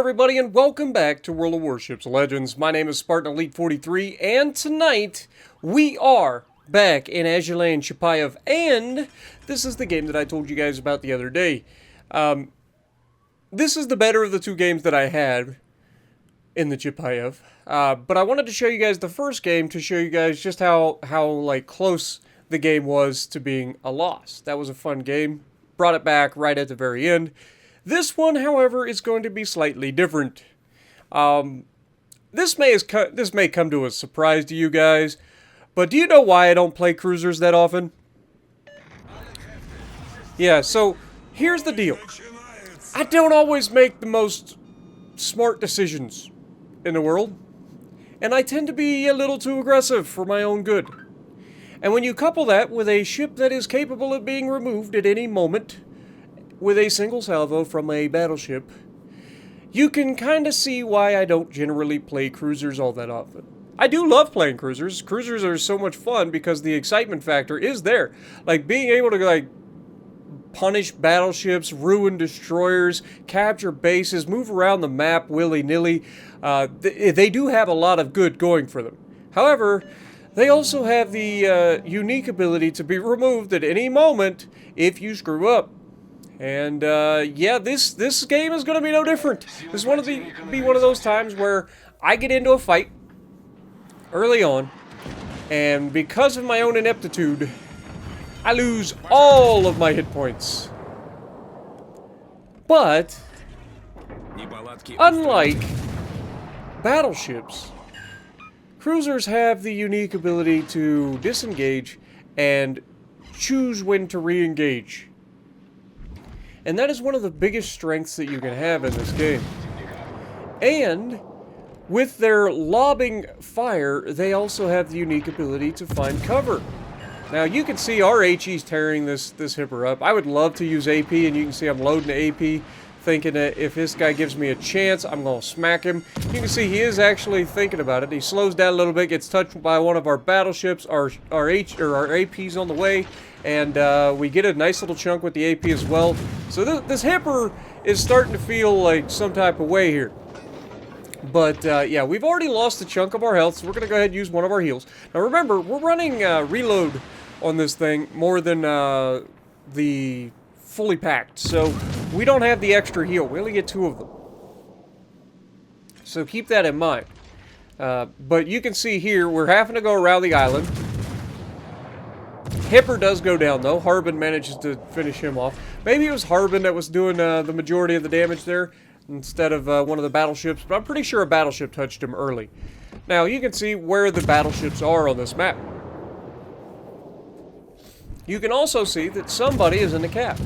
everybody, and welcome back to World of Warships Legends. My name is Spartan Elite 43, and tonight we are back in Azulane Chapayev, and this is the game that I told you guys about the other day. This is the better of the two games that I had in the Chapayev, but I wanted to show you guys the first game to show you guys just how like close the game was to being a loss. That was a fun game. Brought it back right at the very end. This one, however, is going to be slightly different. This may come to a surprise to you guys, but do you know why I don't play cruisers that often? Yeah, so here's the deal. I don't always make the most smart decisions in the world, and I tend to be a little too aggressive for my own good. And when you couple that with a ship that is capable of being removed at any moment with a single salvo from a battleship, you can kind of see why I don't generally play cruisers all that often. I do love playing cruisers. Cruisers are so much fun because the excitement factor is there. Like being able to like punish battleships, ruin destroyers, capture bases, move around the map willy-nilly. They do have a lot of good going for them. However, they also have the unique ability to be removed at any moment if you screw up. And yeah, this game is going to be no different. This is be one of those times where I get into a fight early on, and because of my own ineptitude, I lose all of my hit points. But unlike battleships, cruisers have the unique ability to disengage and choose when to re-engage. And that is one of the biggest strengths that you can have in this game. And with their lobbing fire, they also have the unique ability to find cover. Now you can see our HE's tearing this hipper up. I would love to use AP, and you can see I'm loading AP, thinking that if this guy gives me a chance, I'm going to smack him. You can see he is actually thinking about it. He slows down a little bit, gets touched by one of our battleships. Our AP's on the way, and we get a nice little chunk with the AP as well. So this hipper is starting to feel like some type of way here. But yeah, we've already lost a chunk of our health, so we're going to go ahead and use one of our heals. Now remember, we're running reload on this thing more than the fully packed, so we don't have the extra heal. We only get 2 of them. So keep that in mind. But you can see here, we're having to go around the island. Hipper does go down, though. Harbin manages to finish him off. Maybe it was Harbin that was doing the majority of the damage there instead of one of the battleships, but I'm pretty sure a battleship touched him early. Now, you can see where the battleships are on this map. You can also see that somebody is in the cap.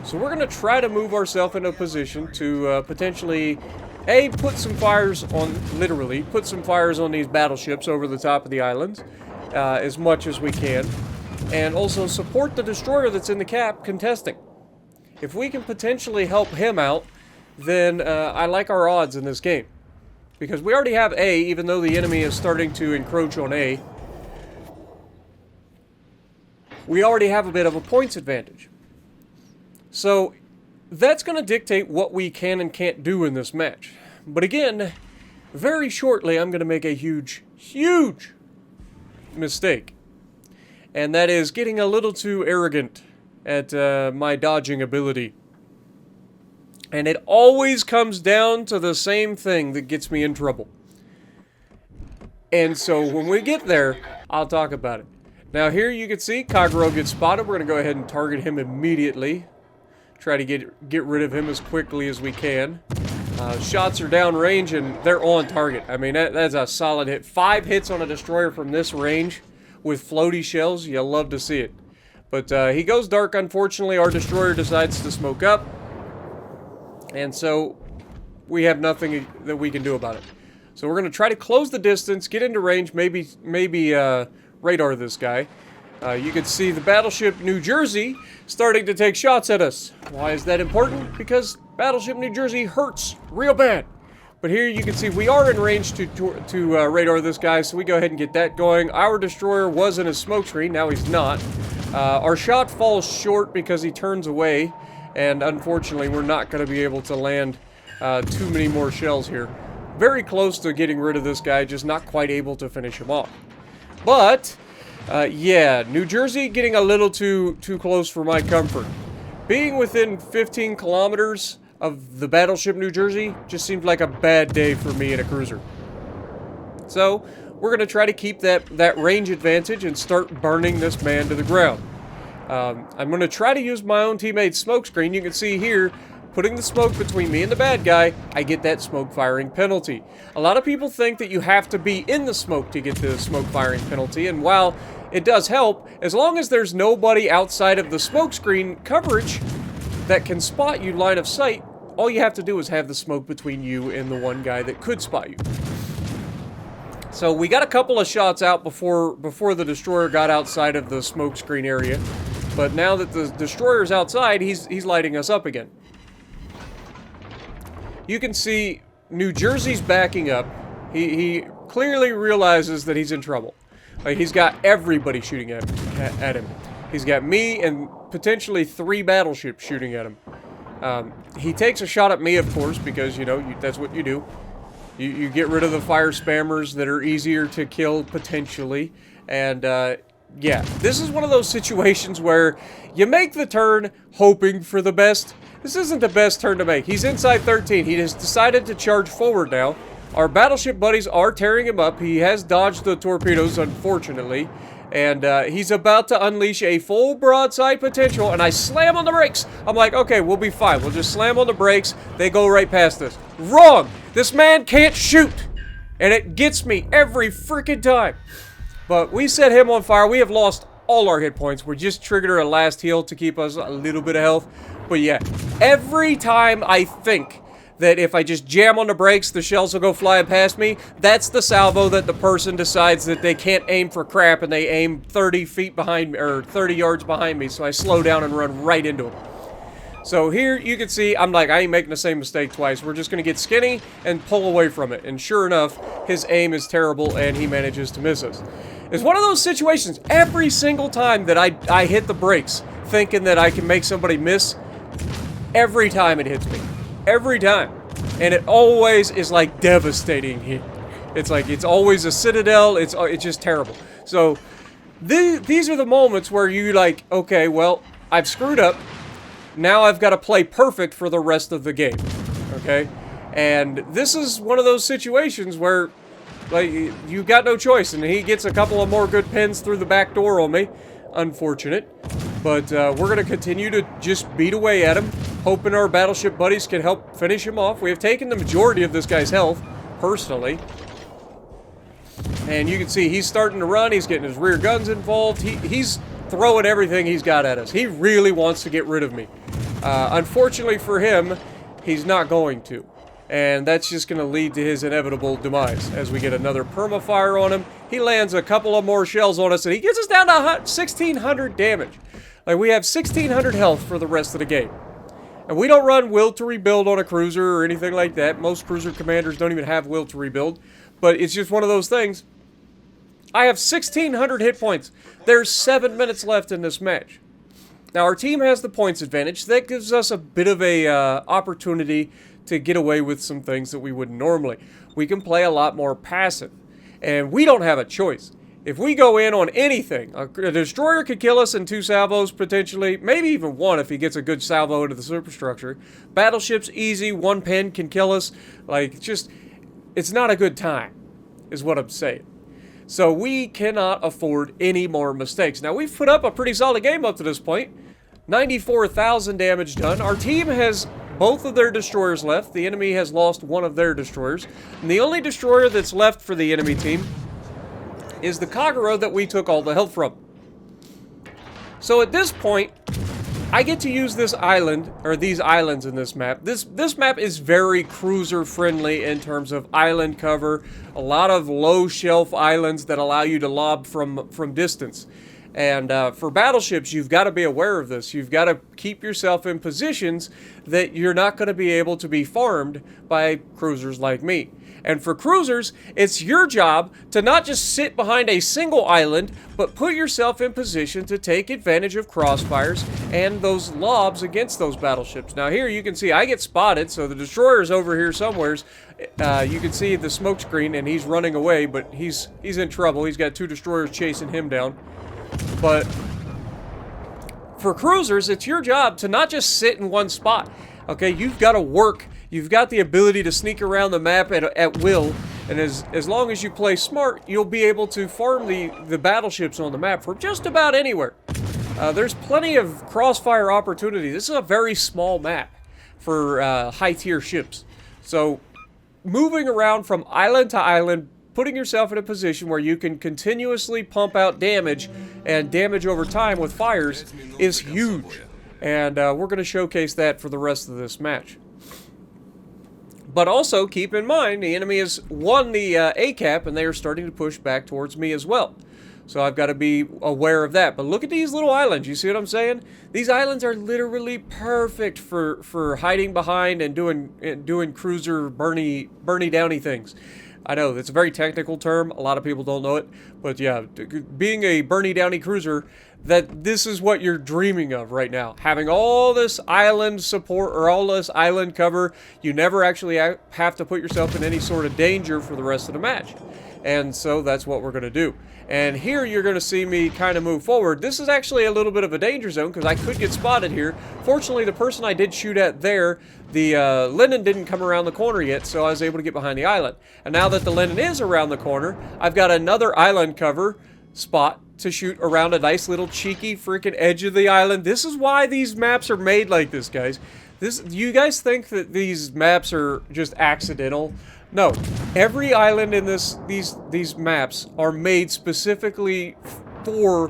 So we're going to try to move ourselves into a position to potentially, put some fires on, literally, put some fires on these battleships over the top of the islands as much as we can. And also support the destroyer that's in the cap contesting. If we can potentially help him out, then I like our odds in this game. Because we already have A, even though the enemy is starting to encroach on A. We already have a bit of a points advantage. So that's going to dictate what we can and can't do in this match. But again, very shortly I'm going to make a huge, huge mistake. And that is getting a little too arrogant at my dodging ability. And it always comes down to the same thing that gets me in trouble. And so when we get there, I'll talk about it. Now here you can see Kagero gets spotted. We're going to go ahead and target him immediately. Try to get rid of him as quickly as we can. Shots are downrange and they're on target. I mean, that's a solid hit. 5 hits on a destroyer from this range with floaty shells. You'll love to see it. But he goes dark, unfortunately. Our destroyer decides to smoke up. And so we have nothing that we can do about it. So we're going to try to close the distance, get into range, maybe radar this guy. You can see the battleship New Jersey starting to take shots at us. Why is that important? Because battleship New Jersey hurts real bad. But here you can see we are in range to radar this guy, so we go ahead and get that going. Our destroyer was in a smoke screen, now he's not. Our shot falls short because he turns away, and unfortunately we're not going to be able to land too many more shells here. Very close to getting rid of this guy, just not quite able to finish him off. But, yeah, New Jersey getting a little too close for my comfort. Being within 15 kilometers of the battleship New Jersey just seemed like a bad day for me in a cruiser. So, we're going to try to keep that range advantage and start burning this man to the ground. I'm going to try to use my own teammate's smokescreen. You can see here, putting the smoke between me and the bad guy, I get that smoke firing penalty. A lot of people think that you have to be in the smoke to get the smoke firing penalty, and while it does help, as long as there's nobody outside of the smokescreen coverage that can spot you line of sight, all you have to do is have the smoke between you and the one guy that could spot you. So we got a couple of shots out before the destroyer got outside of the smokescreen area, but now that the destroyer's outside, he's lighting us up again. You can see New Jersey's backing up. He clearly realizes that he's in trouble. Like, he's got everybody shooting at him. He's got me and potentially 3 battleships shooting at him. He takes a shot at me, of course, because, you know, that's what you do. You get rid of the fire spammers that are easier to kill, potentially. And, yeah, this is one of those situations where you make the turn hoping for the best. This isn't the best turn to make. He's inside 13. He has decided to charge forward now. Our battleship buddies are tearing him up. He has dodged the torpedoes, unfortunately. And he's about to unleash a full broadside potential, and I slam on the brakes. I'm like, okay, we'll be fine. We'll just slam on the brakes. They go right past us. Wrong! This man can't shoot! And it gets me every freaking time. But we set him on fire. We have lost all our hit points. We just triggered a last heal to keep us a little bit of health. But yeah, every time I think that if I just jam on the brakes, the shells will go flying past me, that's the salvo that the person decides that they can't aim for crap and they aim 30 feet behind me, or 30 yards behind me, so I slow down and run right into them. So here you can see, I'm like, I ain't making the same mistake twice. We're just going to get skinny and pull away from it. And sure enough, his aim is terrible and he manages to miss us. It's one of those situations, every single time that I hit the brakes, thinking that I can make somebody miss, every time it hits me. Every time. And it always is like devastating hit. It's like, it's always a citadel, it's just terrible. So, these are the moments where you like, okay, well, I've screwed up. Now I've got to play perfect for the rest of the game, okay? And this is one of those situations where, like, you've got no choice, and he gets a couple of more good pins through the back door on me. Unfortunate. But we're going to continue to just beat away at him, hoping our battleship buddies can help finish him off. We have taken the majority of this guy's health, personally. And you can see he's starting to run, he's getting his rear guns involved, he's throwing everything he's got at us. He really wants to get rid of me. Unfortunately for him, he's not going to. And that's just going to lead to his inevitable demise as we get another perma-fire on him. He lands a couple of more shells on us, and he gets us down to 1,600 damage. Like, we have 1,600 health for the rest of the game. And we don't run will to rebuild on a cruiser or anything like that. Most cruiser commanders don't even have will to rebuild. But it's just one of those things. I have 1,600 hit points. There's 7 minutes left in this match. Now, our team has the points advantage. That gives us a bit of a opportunity to get away with some things that we wouldn't normally. We can play a lot more passive. And we don't have a choice. If we go in on anything, a destroyer could kill us in 2 salvos, potentially. Maybe even 1 if he gets a good salvo into the superstructure. Battleships, easy. 1 pin can kill us. Like, just, it's not a good time, is what I'm saying. So we cannot afford any more mistakes. Now, we've put up a pretty solid game up to this point. 94,000 damage done. Our team has both of their destroyers left. The enemy has lost 1 of their destroyers. And the only destroyer that's left for the enemy team is the Kagura that we took all the health from. So at this point, I get to use this island, or these islands in this map. This map is very cruiser friendly in terms of island cover. A lot of low shelf islands that allow you to lob from distance. And for battleships, you've got to be aware of this. You've got to keep yourself in positions that you're not going to be able to be farmed by cruisers like me. And for cruisers, it's your job to not just sit behind a single island, but put yourself in position to take advantage of crossfires and those lobs against those battleships. Now here you can see I get spotted, so the destroyer's over here somewheres. You can see the smoke screen, and he's running away, but he's in trouble. He's got 2 destroyers chasing him down. But for cruisers, it's your job to not just sit in one spot. Okay, you've got to work. You've got the ability to sneak around the map at will, and as long as you play smart, you'll be able to farm the battleships on the map from just about anywhere. There's plenty of crossfire opportunity. This is a very small map for high-tier ships. So, moving around from island to island, putting yourself in a position where you can continuously pump out damage and damage over time with fires is huge. And we're going to showcase that for the rest of this match. But also, keep in mind, the enemy has won the ACAP, and they are starting to push back towards me as well. So I've got to be aware of that. But look at these little islands. You see what I'm saying? These islands are literally perfect for hiding behind and doing cruiser Bernie Downy things. I know, that's a very technical term. A lot of people don't know it. But yeah, being a Bernie Downy cruiser, this is what you're dreaming of right now. Having all this island support or all this island cover, you never actually have to put yourself in any sort of danger for the rest of the match. And so that's what we're going to do. And here you're going to see me kind of move forward. This is actually a little bit of a danger zone because I could get spotted here. Fortunately, the person I did shoot at there, the Lennon didn't come around the corner yet, so I was able to get behind the island. And now that the Lennon is around the corner, I've got another island cover spot to shoot around a nice little cheeky freaking edge of the island. This is why these maps are made like this, guys. You guys think that these maps are just accidental? No, every island in these maps are made specifically for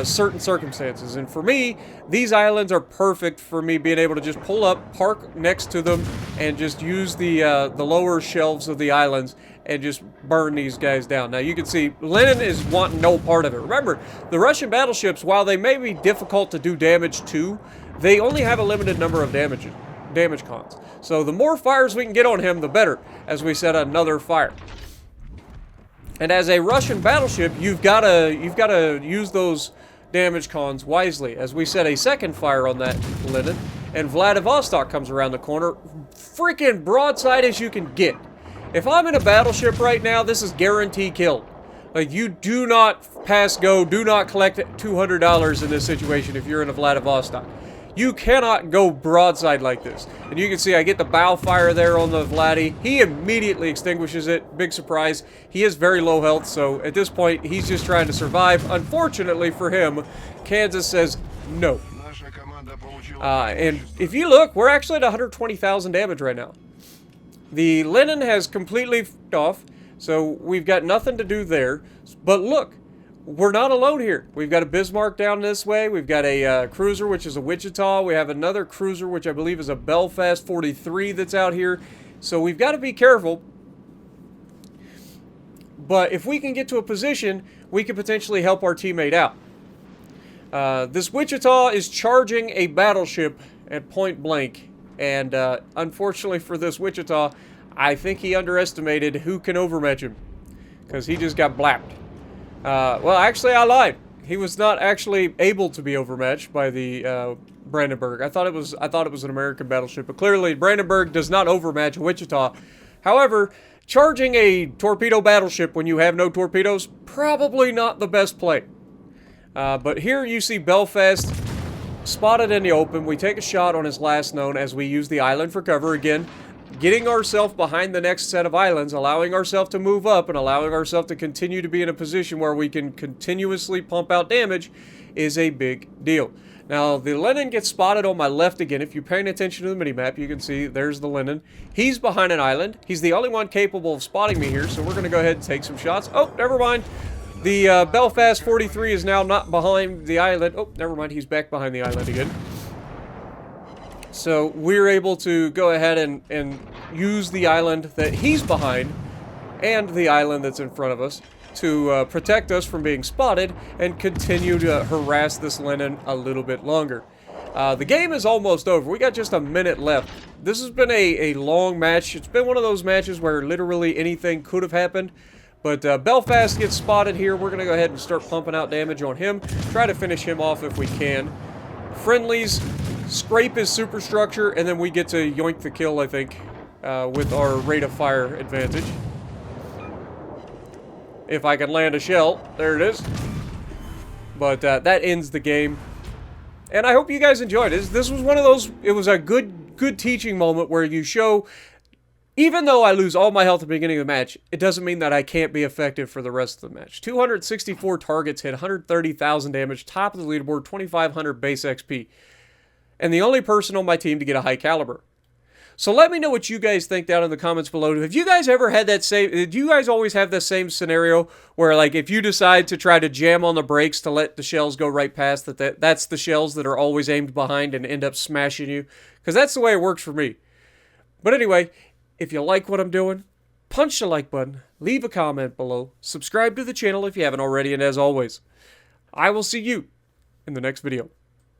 certain circumstances. And for me, these islands are perfect for me being able to just pull up, park next to them, and just use the lower shelves of the islands and just burn these guys down. Now you can see Lenin is wanting no part of it. Remember, the Russian battleships, while they may be difficult to do damage to, they only have a limited number of damage cons. So the more fires we can get on him, the better, as we set another fire. And as a Russian battleship, you've got to use those damage cons wisely. As we set a second fire on that Lenin, and Vladivostok comes around the corner, freaking broadside as you can get. If I'm in a battleship right now, this is guaranteed kill. Like, you do not pass go, do not collect $200 in this situation if you're in a Vladivostok. You cannot go broadside like this. And you can see I get the bow fire there on the Vladdy. He immediately extinguishes it. Big surprise. He is very low health, so at this point, he's just trying to survive. Unfortunately for him, Kansas says no. And if you look, we're actually at 120,000 damage right now. The Lenin has completely f***ed off, so we've got nothing to do there. But look, we're not alone here. We've got a Bismarck down this way. We've got a cruiser, which is a Wichita. We have another cruiser, which I believe is a Belfast 43 that's out here. So we've got to be careful. But if we can get to a position, we can potentially help our teammate out. This Wichita is charging a battleship at point blank. And unfortunately for this Wichita, I think he underestimated who can overmatch him. Because he just got blapped. Well, actually, I lied. He was not actually able to be overmatched by the Brandenburg. I thought it was an American battleship, but clearly Brandenburg does not overmatch Wichita. However, charging a torpedo battleship when you have no torpedoes, probably not the best play. But here you see Belfast spotted in the open. We take a shot on his last known as we use the island for cover again. Getting ourselves behind the next set of islands, allowing ourselves to move up, and allowing ourselves to continue to be in a position where we can continuously pump out damage is a big deal. Now, the Lenin gets spotted on my left again. If you're paying attention to the minimap, you can see there's the Lenin. He's behind an island. He's the only one capable of spotting me here, so we're going to go ahead and take some shots. Oh, never mind. The Belfast 43 is now not behind the island. Oh, never mind. He's back behind the island again. So we're able to go ahead and use the island that he's behind and the island that's in front of us to protect us from being spotted and continue to harass this Lenin a little bit longer. The game is almost over. We got just a minute left. This has been a long match. It's been one of those matches where literally anything could have happened. But Belfast gets spotted here. We're going to go ahead and start pumping out damage on him. Try to finish him off if we can. Friendlies scrape his superstructure, and then we get to yoink the kill, I think, with our rate of fire advantage. If I can land a shell. There it is. But that ends the game. And I hope you guys enjoyed it. This was one of those, it was a good teaching moment where you show, even though I lose all my health at the beginning of the match, it doesn't mean that I can't be effective for the rest of the match. 264 targets hit, 130,000 damage, top of the leaderboard, 2,500 base XP. And the only person on my team to get a high caliber. So let me know what you guys think down in the comments below. Have you guys ever had that same, do you guys always have the same scenario where, like, if you decide to try to jam on the brakes to let the shells go right past, that's the shells that are always aimed behind and end up smashing you? Because that's the way it works for me. But anyway, if you like what I'm doing, punch the like button, leave a comment below, subscribe to the channel if you haven't already, and as always, I will see you in the next video.